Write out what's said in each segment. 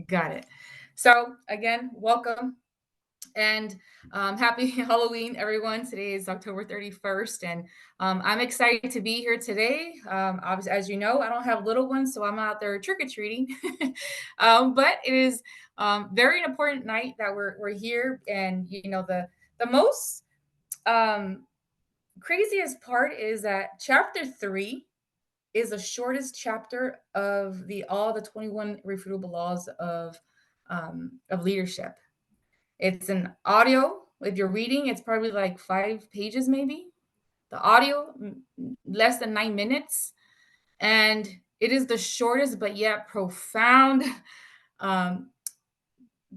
Got it. So again, welcome and happy Halloween, everyone. Today is October 31st, and I'm excited to be here today. Obviously, as you know, I don't have little ones, so I'm out there trick or treating. But it is very important night that we're here, and the most um, craziest part is that chapter three is the shortest chapter of the all the 21 irrefutable laws of leadership. It's an audio. If you're reading, it's probably like 5 pages, maybe. The audio, less than 9 minutes. And it is the shortest but yet profound um,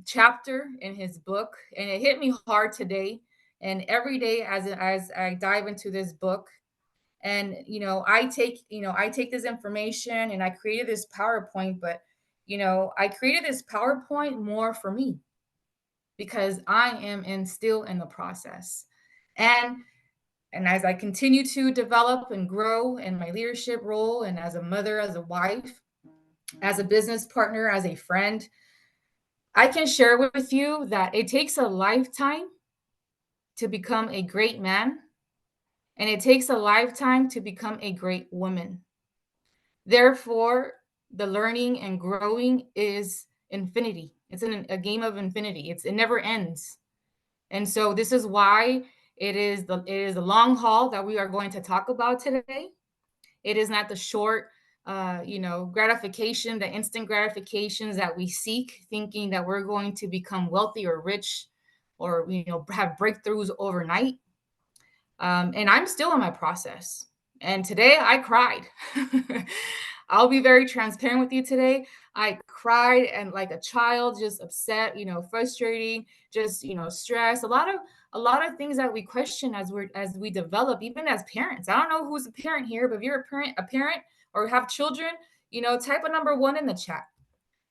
chapter in his book. And it hit me hard today. And every day as I dive into this book, and I take this information and I created this PowerPoint, but I created this PowerPoint more for me because I am still in the process. And and as I continue to develop and grow in my leadership role and as a mother, as a wife, as a business partner, as a friend, I can share with you that it takes a lifetime to become a great man, and it takes a lifetime to become a great woman. Therefore, the learning and growing is infinity. It's a game of infinity. It never ends. And so this is why it is the long haul that we are going to talk about today. It is not the short gratification, the instant gratifications that we seek, thinking that we're going to become wealthy or rich or have breakthroughs overnight. And I'm still in my process. And today I cried. I'll be very transparent with you today. I cried and like a child, just upset, frustrating, just stressed. A lot of things that we question as we develop, even as parents. I don't know who's a parent here, but if you're a parent or have children, type a number one in the chat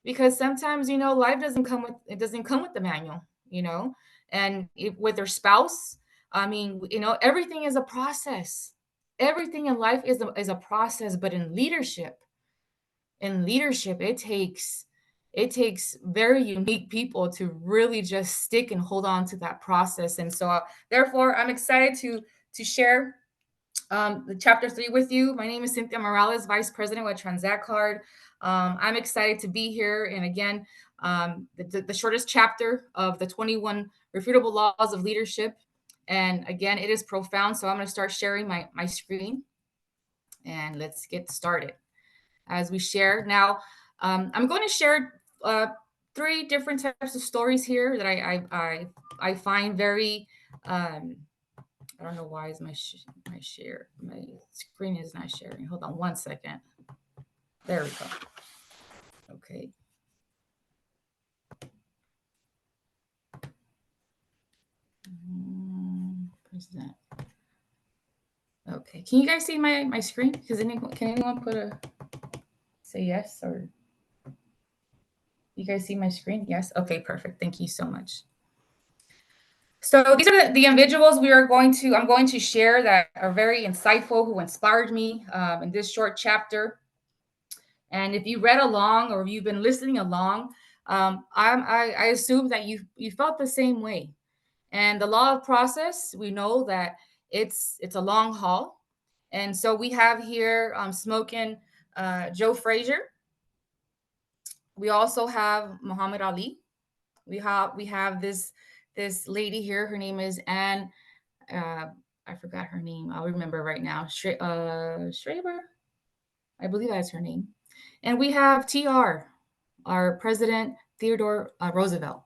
because sometimes life doesn't come with the manual, and with their spouse. I mean, everything is a process. Everything in life is a process, but in leadership it takes very unique people to really just stick and hold on to that process. And so therefore I'm excited to share the chapter three with you. My name is Cynthia Morales, Vice President with Transact Card. I'm excited to be here. And again, the shortest chapter of the 21 refutable laws of leadership. And again, it is profound. So I'm going to start sharing my screen and let's get started as we share. Now, I'm going to share three different types of stories here that I find very I don't know why is my screen is not sharing. Hold on one second. There we go. Okay. Present. Okay. Can you guys see my screen? Can anyone say yes, or you guys see my screen? Yes. Okay. Perfect. Thank you so much. So these are the individuals I'm going to share that are very insightful, who inspired me in this short chapter. And if you read along or you've been listening along, I assume that you felt the same way. And the law of process, we know that it's a long haul. And so we have here smoking Joe Frazier. We also have Muhammad Ali. We have this lady here. Her name is Anne. Uh, I forgot her name. I'll remember right now. Schreiber, I believe that's her name. And we have TR, our President Theodore Roosevelt.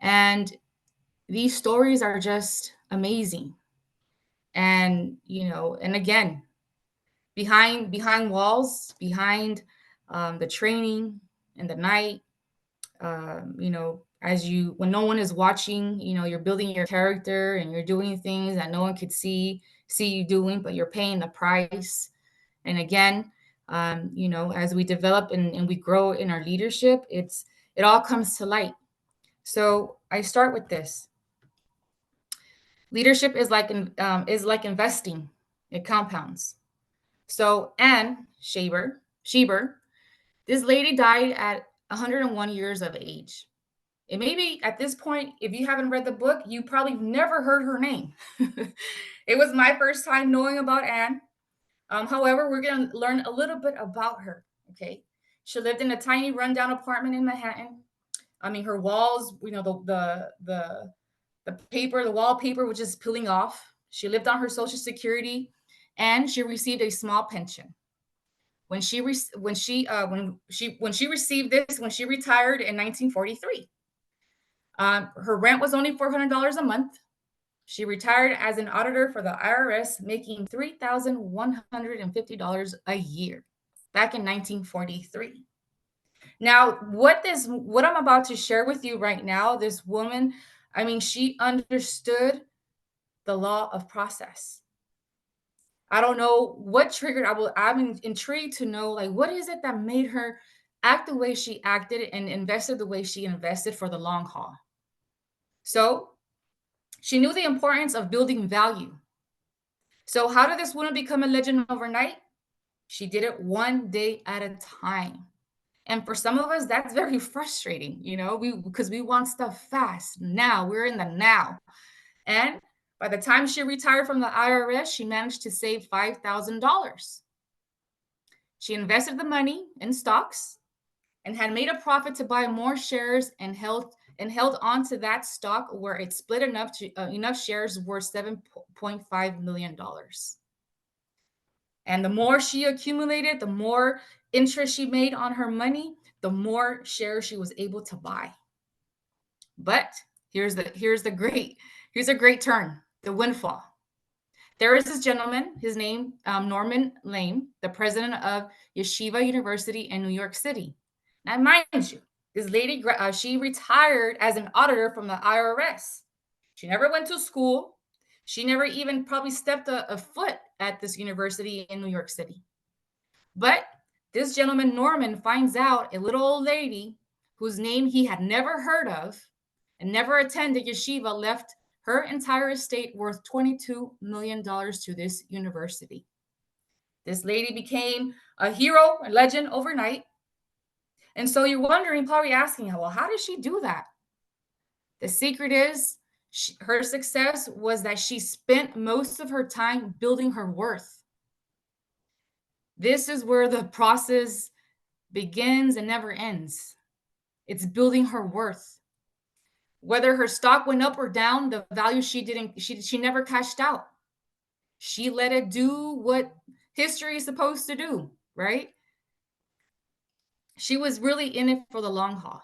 And these stories are just amazing. And again, behind walls, behind the training and the night, as you when no one is watching, you're building your character and you're doing things that no one could see you doing, but you're paying the price. And again, as we develop and we grow in our leadership, it all comes to light. So I start with this. Leadership is like investing. It compounds. So Anne Shaber, this lady died at 101 years of age. And maybe at this point, if you haven't read the book, you probably never heard her name. It was my first time knowing about Anne. However, we're going to learn a little bit about her. Okay. She lived in a tiny rundown apartment in Manhattan. I mean, her walls, the paper, the wallpaper was just peeling off. She lived on her social security and she received a small pension. When she received this when she retired in 1943. Her rent was only $400 a month. She retired as an auditor for the IRS, making $3,150 a year back in 1943. Now, what I'm about to share with you right now, this woman, I mean, she understood the law of process. I don't know what triggered. I'm intrigued to know, like, what is it that made her act the way she acted and invested the way she invested for the long haul. So she knew the importance of building value. So how did this woman become a legend overnight? She did it one day at a time. And for some of us, that's very frustrating, because we want stuff fast. Now we're in the now. And by the time she retired from the IRS, she managed to save $5,000. She invested the money in stocks and had made a profit to buy more shares and held on to that stock where it split enough shares worth $7.5 million. And the more she accumulated, the more interest she made on her money, the more shares she was able to buy. But here's a great turn, the windfall. There is this gentleman, his name, Norman Lane, the president of Yeshiva University in New York City. Now, mind you, this lady, she retired as an auditor from the IRS. She never went to school. She never even probably stepped a foot at this university in New York City. But this gentleman, Norman, finds out a little old lady whose name he had never heard of and never attended yeshiva left her entire estate worth $22 million to this university. This lady became a hero, a legend overnight. And so you're wondering, probably asking, well, how did she do that? The secret is her success was that she spent most of her time building her worth. This is where the process begins and never ends. It's building her worth. Whether her stock went up or down, the value she never cashed out. She let it do what history is supposed to do, right? She was really in it for the long haul.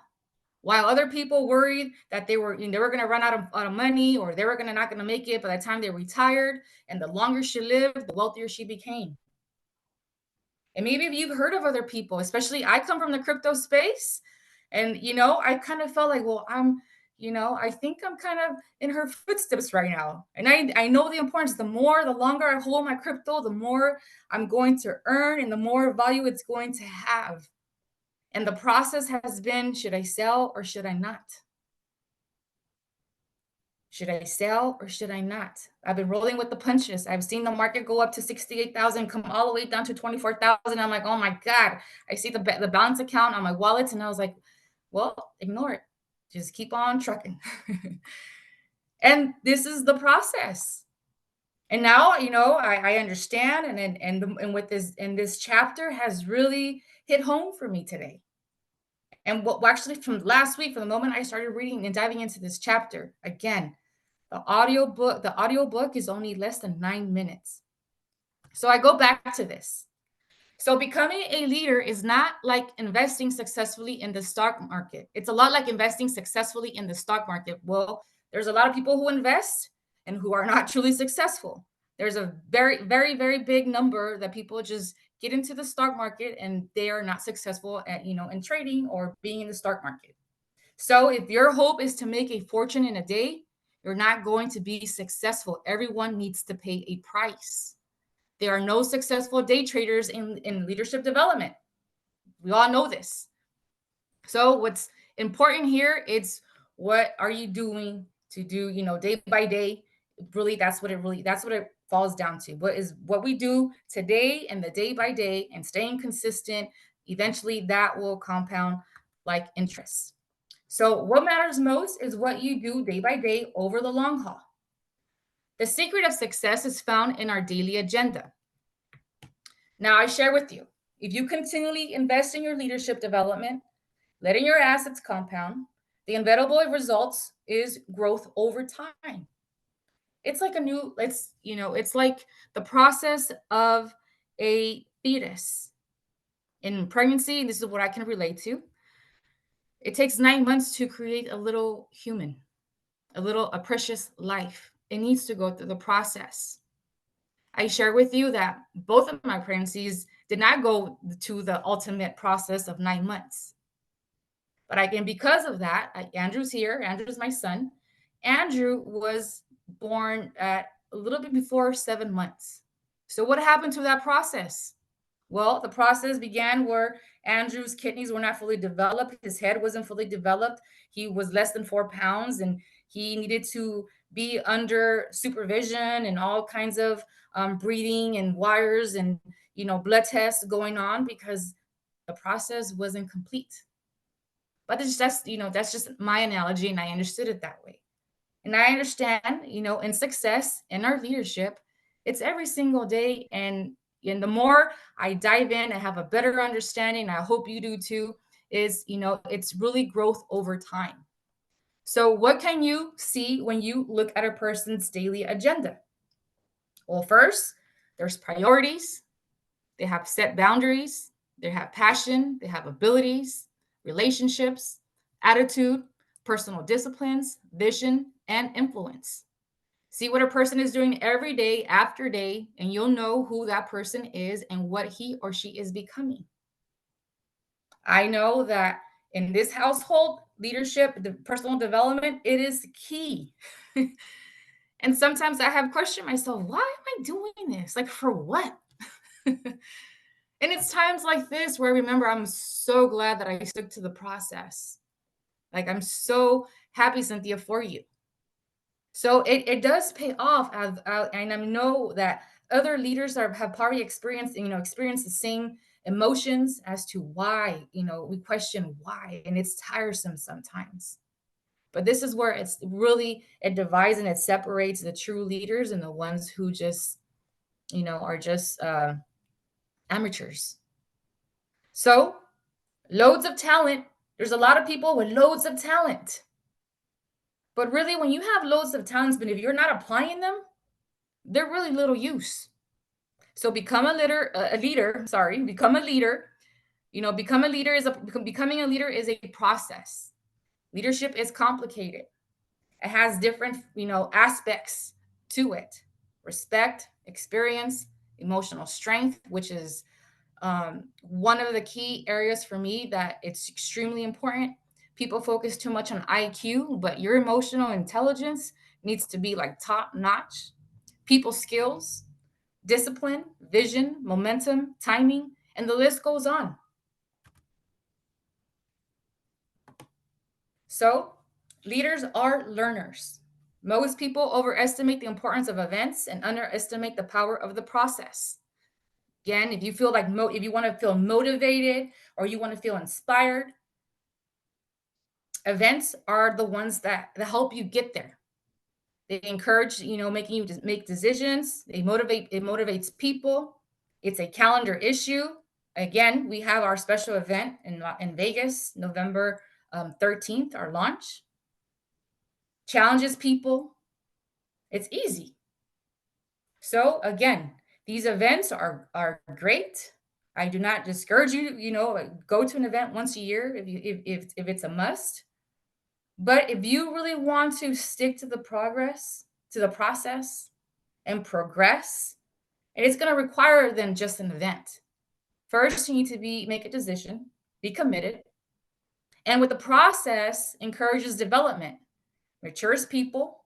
While other people worried that they were going to run out of money, or they were not going to make it by the time they retired, and the longer she lived, the wealthier she became. And maybe you've heard of other people, especially I come from the crypto space, and I kind of felt like, well, I think I'm kind of in her footsteps right now. And I know the importance. The longer I hold my crypto, the more I'm going to earn and the more value it's going to have. And the process has been, should I sell or should I not? Should I sell or should I not? I've been rolling with the punches. I've seen the market go up to 68,000, come all the way down to 24,000. I'm like, oh my God. I see the balance account on my wallet, and I was like, well, ignore it. Just keep on trucking. And this is the process. And now, I understand. And with this chapter has really hit home for me today. And what actually from last week, from the moment I started reading and diving into this chapter, again, the audiobook is only less than 9 minutes. So I go back to this. So becoming a leader is not like investing successfully in the stock market. It's a lot like investing successfully in the stock market. Well, there's a lot of people who invest and who are not truly successful. There's a very, very, very big number that people just get into the stock market and they are not successful at, in trading or being in the stock market. So if your hope is to make a fortune in a day, you're not going to be successful. Everyone needs to pay a price. There are no successful day traders in leadership development. We all know this. So what's important here is, what are you doing to do, day by day? Really, that's what it falls down to. What we do today and the day by day and staying consistent, eventually that will compound like interests. So, what matters most is what you do day by day over the long haul. The secret of success is found in our daily agenda. Now, I share with you, if you continually invest in your leadership development, letting your assets compound, the inevitable results is growth over time. It's like the process of a fetus in pregnancy. And this is what I can relate to. It takes 9 months to create a little human, a precious life. It needs to go through the process. I share with you that both of my pregnancies did not go to the ultimate process of 9 months. But again, because of that, Andrew's here. Andrew's my son. Andrew was born at a little bit before 7 months. So, what happened to that process? Well, the process began where Andrew's kidneys were not fully developed. His head wasn't fully developed. He was less than 4 pounds and he needed to be under supervision and all kinds of breathing and wires and, blood tests going on because the process wasn't complete. But that's just my analogy, and I understood it that way. And I understand, in success, in our leadership, it's every single day. And the more I dive in, I have a better understanding. I hope you do too. It's really growth over time. So, what can you see when you look at a person's daily agenda? Well, first, there's priorities. They have set boundaries, they have passion, they have abilities, relationships, attitude, personal disciplines, vision, and influence. See what a person is doing every day after day, and you'll know who that person is and what he or she is becoming. I know that in this household, leadership, the personal development, it is key. And sometimes I have questioned myself, why am I doing this? Like, for what? And it's times like this where I remember I'm so glad that I stuck to the process. Like, I'm so happy, Cynthia, for you. So it does pay off. And I know that other leaders have probably experienced the same emotions as to why, we question why, and it's tiresome sometimes. But this is where it divides and it separates the true leaders and the ones who just, are just amateurs. So, loads of talent. There's a lot of people with loads of talent. But really, when you have loads of talents, but if you're not applying them, they're really little use. So become a leader. Becoming a leader is a process. Leadership is complicated. It has different, aspects to it. Respect, experience, emotional strength, which is one of the key areas for me that it's extremely important. People focus too much on IQ, but your emotional intelligence needs to be like top notch. People skills, discipline, vision, momentum, timing, and the list goes on. So, leaders are learners. Most people overestimate the importance of events and underestimate the power of the process. Again, if you feel like if you want to feel motivated or you want to feel inspired, events are the ones that help you get there. They encourage, making you make decisions. It motivates people. It's a calendar issue. Again, we have our special event in Vegas, November 13th, our launch. Challenges people. It's easy. So again, these events are great. I do not discourage you, go to an event once a year if it's a must. But if you really want to stick to the process and progress, and it's going to require than just an event. First, you need to make a decision, be committed. And with the process, encourages development, matures people.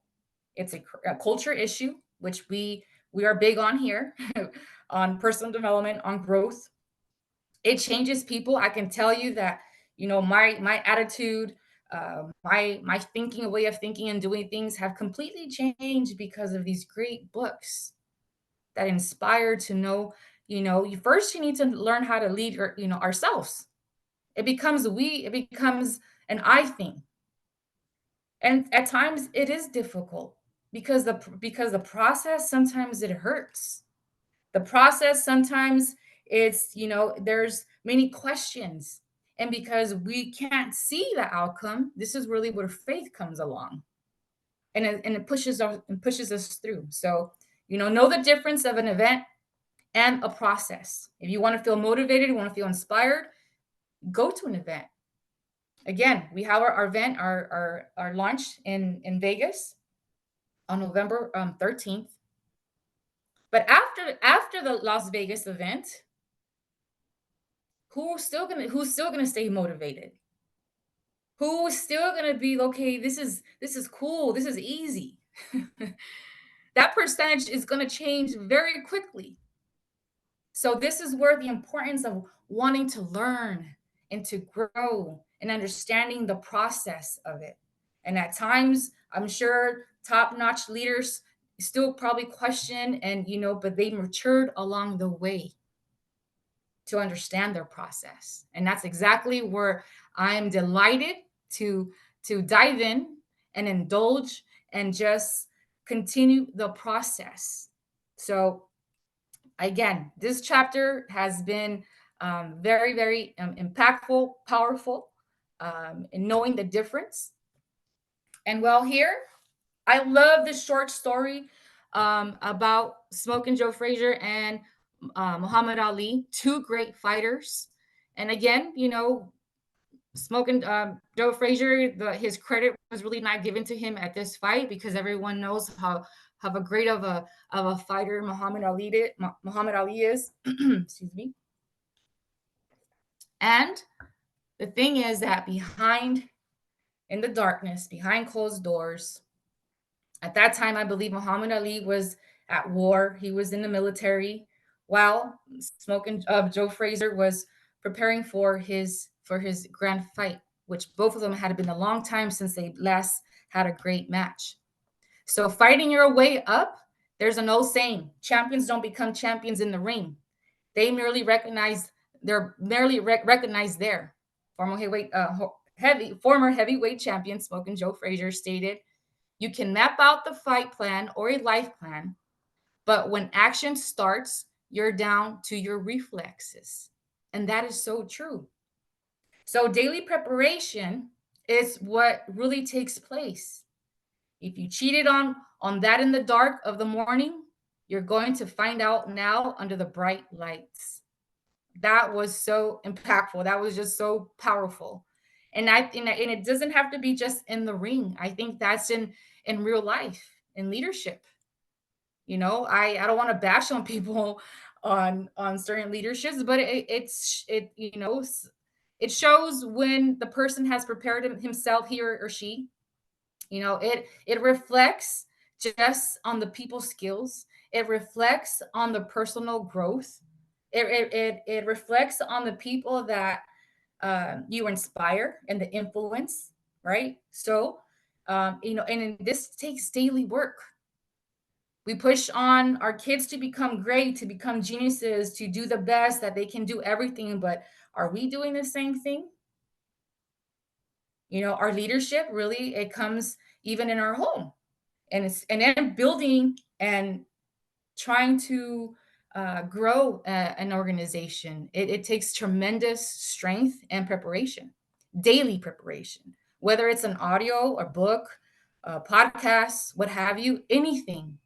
It's a culture issue, which we are big on here, on personal development, on growth. It changes people. I can tell you that, my attitude, my thinking, way of thinking and doing things have completely changed because of these great books that inspire to know, you need to learn how to lead ourselves. It becomes an I thing. And at times it is difficult because the process sometimes it hurts. The process sometimes it's, there's many questions. And because we can't see the outcome, this is really where faith comes along. And it pushes us through. So, know the difference of an event and a process. If you want to feel motivated, you want to feel inspired, go to an event. Again, we have our event, our launch in Vegas on November 13th. But after the Las Vegas event, who's still gonna stay motivated? Who's still gonna be okay? This is cool. This is easy. That percentage is gonna change very quickly. So this is where the importance of wanting to learn and to grow and understanding the process of it. And at times, I'm sure top-notch leaders still probably question and but they matured along the way to understand their process. And that's exactly where I'm delighted to dive in and indulge and just continue the process. So again, this chapter has been very, very impactful, powerful, in knowing the difference. And well, here, I love this short story about Smoking Joe Frazier and Muhammad Ali, two great fighters. And again, Smoking Joe Frazier, his credit was really not given to him at this fight because everyone knows how a great of a fighter Muhammad Ali is. Excuse me. And the thing is that behind in the darkness, behind closed doors, at that time, I believe Muhammad Ali was at war. He was in the military, while Smoking Joe Frazier was preparing for his grand fight, which both of them had been a long time since they last had a great match. So fighting your way up, there's an old saying: champions don't become champions in the ring. They merely recognize recognized there. Former heavyweight champion Smoking Joe Frazier stated, "You can map out the fight plan or a life plan, but when action starts, you're down to your reflexes." And that is so true. So daily preparation is what really takes place. If you cheated on that in the dark of the morning, you're going to find out now under the bright lights. That was so impactful. That was just so powerful. And it doesn't have to be just in the ring. I think that's in real life, in leadership. I don't want to bash on people on certain leaderships, but it shows when the person has prepared himself, he or she. It reflects just on the people skills. It reflects on the personal growth. It reflects on the people that you inspire and the influence, right? So, and this takes daily work. We push on our kids to become great, to become geniuses, to do the best, that they can do everything. But are we doing the same thing? Our leadership really, it comes even in our home, and then building and trying to grow an organization. It takes tremendous strength and preparation, daily preparation, whether it's an audio, a book, a podcast, what have you, anything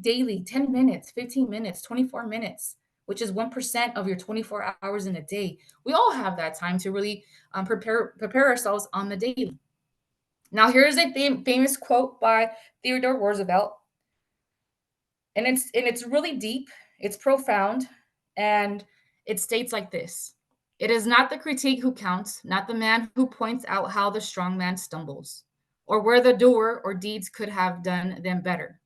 daily, 10 minutes, 15 minutes, 24 minutes, which is 1% of your 24 hours in a day. We all have that time to really prepare ourselves on the daily. Now, here's a famous quote by Theodore Roosevelt, and it's really deep, it's profound, and it states like this: "It is not the critique who counts, not the man who points out how the strong man stumbles, or where the doer or deeds could have done them better.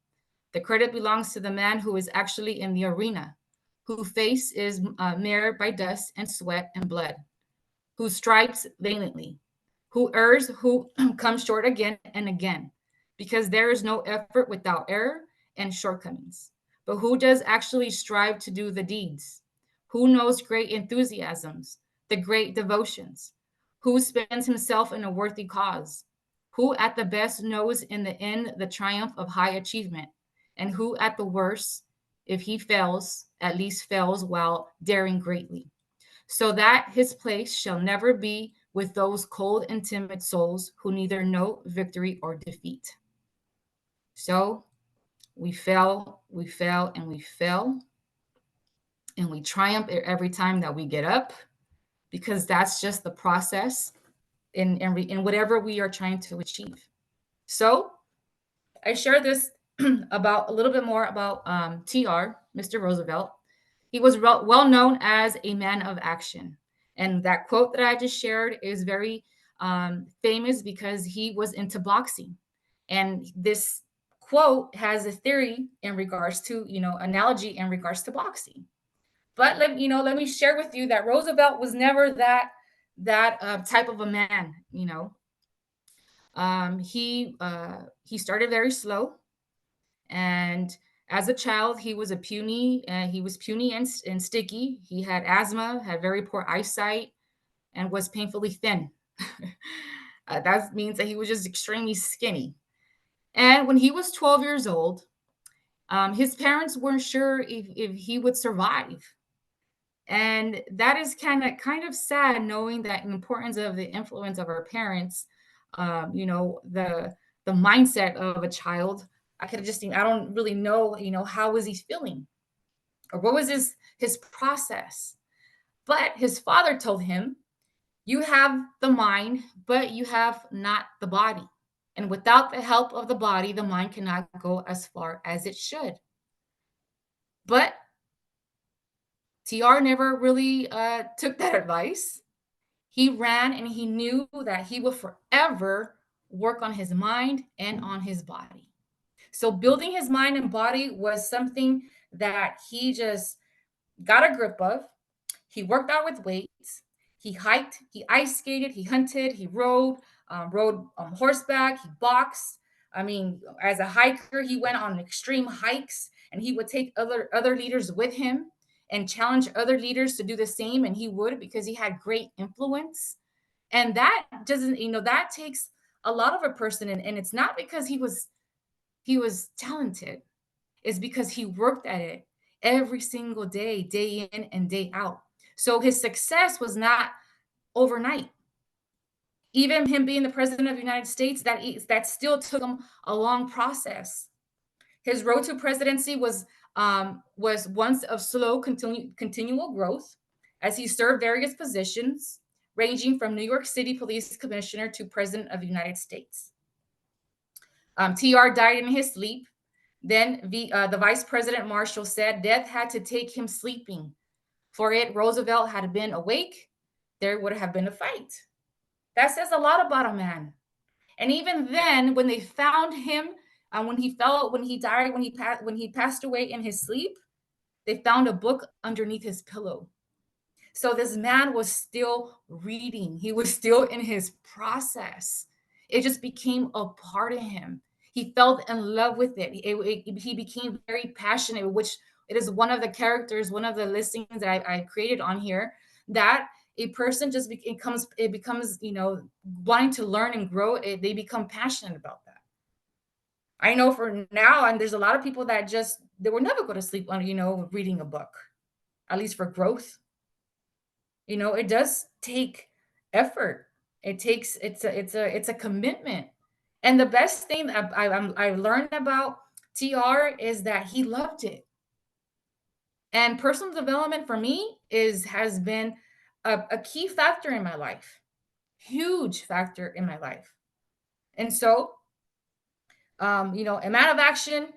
The credit belongs to the man who is actually in the arena, whose face is marred by dust and sweat and blood, who strikes valiantly, who errs, who comes short again and again, because there is no effort without error and shortcomings. But who does actually strive to do the deeds? Who knows great enthusiasms, the great devotions? Who spends himself in a worthy cause? Who at the best knows in the end the triumph of high achievement? And who at the worst, if he fails, at least fails while daring greatly? So that his place shall never be with those cold and timid souls who neither know victory or defeat. So we fail, and we fail, and we triumph every time that we get up, because that's just the process in whatever we are trying to achieve. So I share this about a little bit more about TR, Mr. Roosevelt. He was well known as a man of action. And that quote that I just shared is very famous because he was into boxing. And this quote has a theory in regards to, analogy in regards to boxing. But let me share with you that Roosevelt was never that type of a man. He started very slow, and as a child he was puny and sticky. He had asthma, had very poor eyesight, and was painfully thin. That means that he was just extremely skinny. And when he was 12 years old, his parents weren't sure if he would survive. And that is kind of sad, knowing that importance of the influence of our parents, the mindset of a child. I don't really know, how was he feeling, or what was his process. But his father told him, you have the mind, but you have not the body. And without the help of the body, the mind cannot go as far as it should. But TR never really took that advice. He ran, and he knew that he would forever work on his mind and on his body. So building his mind and body was something that he just got a grip of. He worked out with weights. He hiked, he ice skated, he hunted, he rode horseback, he boxed. I mean, as a hiker, he went on extreme hikes, and he would take other leaders with him and challenge other leaders to do the same. And he would, because he had great influence. And that doesn't, that takes a lot of a person. And it's not because he was talented. It's because he worked at it every single day, day in and day out. So his success was not overnight. Even him being the president of the United States, that still took him a long process. His road to presidency was once of slow, continual growth, as he served various positions, ranging from New York City Police Commissioner to President of the United States. TR died in his sleep. Then the Vice President Marshall said death had to take him sleeping. For it, Roosevelt had been awake, there would have been a fight. That says a lot about a man. And even then, when they found him, when he passed away in his sleep, they found a book underneath his pillow. So this man was still reading. He was still in his process. It just became a part of him. He fell in love with it. He became very passionate, which it is one of the characters, one of the listings that I created on here, that a person just becomes, wanting to learn and grow. They become passionate about that. I know for now, and there's a lot of people that they will never go to sleep on, reading a book, at least for growth. It does take effort. It's a commitment. And the best thing I learned about TR is that he loved it. And personal development for me has been a key factor in my life, huge factor in my life. And so, a man of action,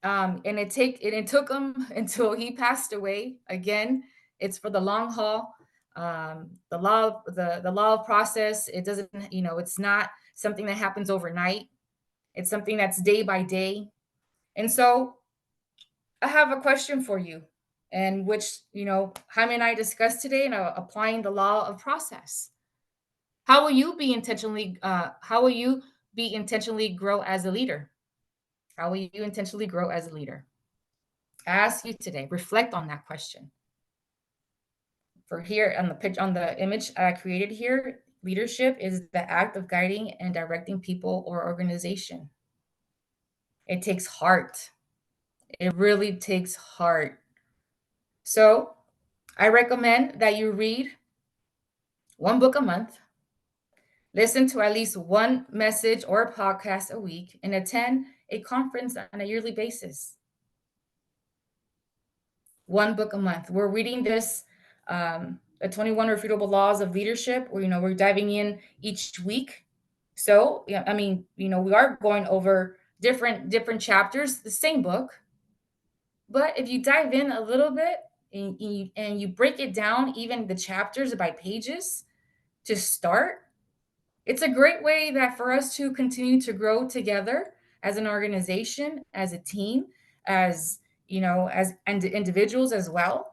and it took him until he passed away. Again, it's for the long haul. The law of process. It doesn't, it's not something that happens overnight. It's something that's day by day. And so I have a question for you, and which, Jaime and I discussed today, and applying the law of process. How will you be intentionally? How will you be intentionally grow as a leader? How will you intentionally grow as a leader? I ask you today. Reflect on that question. For here on the pitch on the image I created here, leadership is the act of guiding and directing people or organization. It takes heart. It really takes heart. So I recommend that you read one book a month, listen to at least one message or podcast a week, and attend a conference on a yearly basis. One book a month. We're reading this, the 21 Irrefutable Laws of Leadership, where, we're diving in each week. So, yeah, I mean, we are going over different chapters, the same book. But if you dive in a little bit and you break it down, even the chapters by pages to start, it's a great way that for us to continue to grow together as an organization, as a team, as as and individuals as well.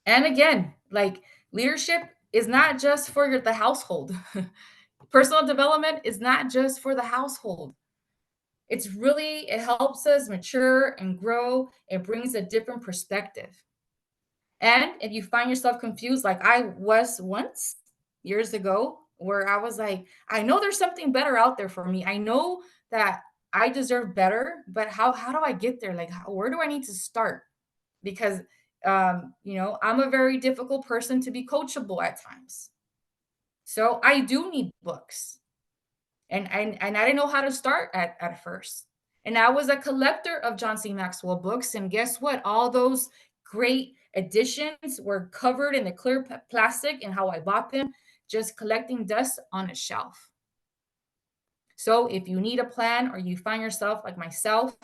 And again, like, leadership is not just for the household. Personal development is not just for the household. It helps us mature and grow. It brings a different perspective. And if you find yourself confused, like I was once years ago, where I was like, I know there's something better out there for me. I know that I deserve better, but how do I get there? Like, where do I need to start? Because I'm a very difficult person to be coachable at times. So I do need books. And I didn't know how to start at first. And I was a collector of John C. Maxwell books. And guess what? All those great editions were covered in the clear plastic and how I bought them, just collecting dust on a shelf. So if you need a plan, or you find yourself like myself,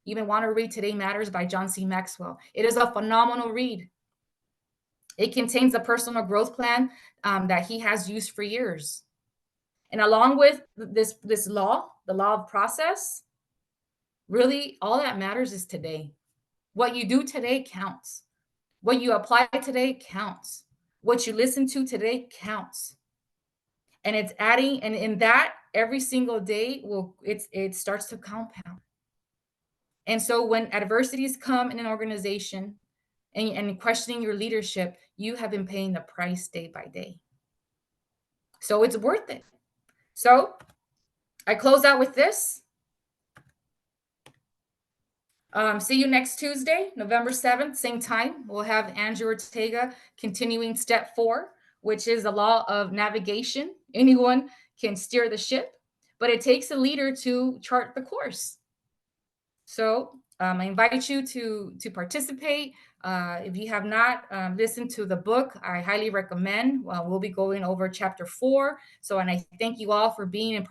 you even want to read Today Matters by John C. Maxwell. It is a phenomenal read. It contains a personal growth plan that he has used for years. And along with this law, the law of process, really all that matters is today. What you do today counts. What you apply today counts. What you listen to today counts. And it's adding, and in that every single day it starts to compound. And so when adversities come in an organization, and questioning your leadership, you have been paying the price day by day. So it's worth it. So I close out with this. See you next Tuesday, November 7th, same time. We'll have Andrew Ortega continuing step 4, which is the law of navigation. Anyone can steer the ship, but it takes a leader to chart the course. So I invite you to participate. If you have not listened to the book, I highly recommend. We'll be going over chapter 4. So, and I thank you all for being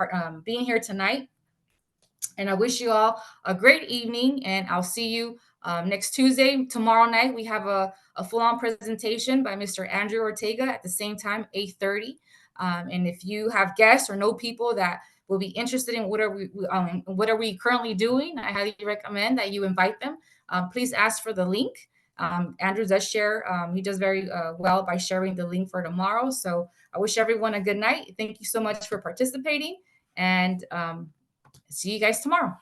here tonight. And I wish you all a great evening, and I'll see you next Tuesday. Tomorrow night, we have a full-on presentation by Mr. Andrew Ortega at the same time, 8:30. And if you have guests or know people that will be interested in what are we currently doing, I highly recommend that you invite them. Please ask for the link. Andrew does share. He does very well by sharing the link for tomorrow. So I wish everyone a good night. Thank you so much for participating, and see you guys tomorrow.